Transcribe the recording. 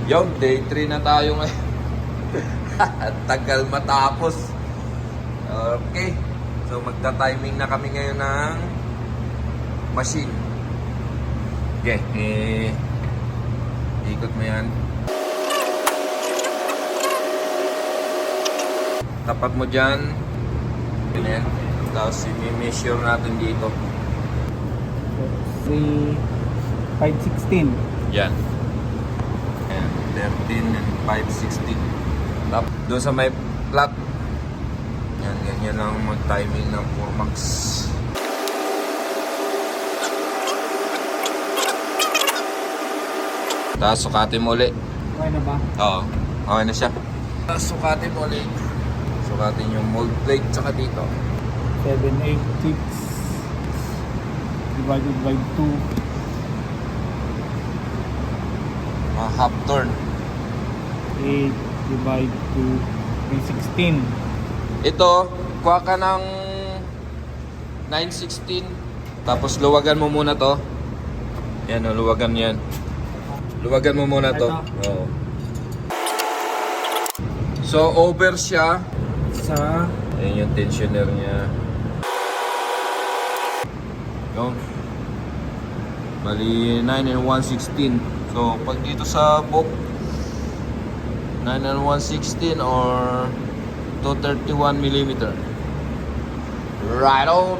Yung day 3 na tayo ngayon. Tagal matapos. Okay. So magta-timing na kami ngayon ng machine. Okay. Ikot mo yan. Tapat mo dyan. Ganyan. Tapos i-measure natin dito. 516. Yan. Ayan. 13 and 516. Tapos doon sa may flat. Yan. Ganyan lang mag-timing ng 4max. Tapos sukatin mo ulit. Okay na ba? Oo. Okay na siya. Tapos sukatin mo ulit. Sukatin yung mold plate tsaka dito. 786 divided by 2. Half turn. 8 divided to 316. Ito, kuha ka ng 916. Tapos luwagan mo muna to. Yan o, luwagan yan. Luwagan mo muna to. Oo. So, over siya sa... Ayan yung tensioner niya. Yun. Bali, 9 and 116. So, pag dito sa book, 9 and 116 or 231 mm. Right on!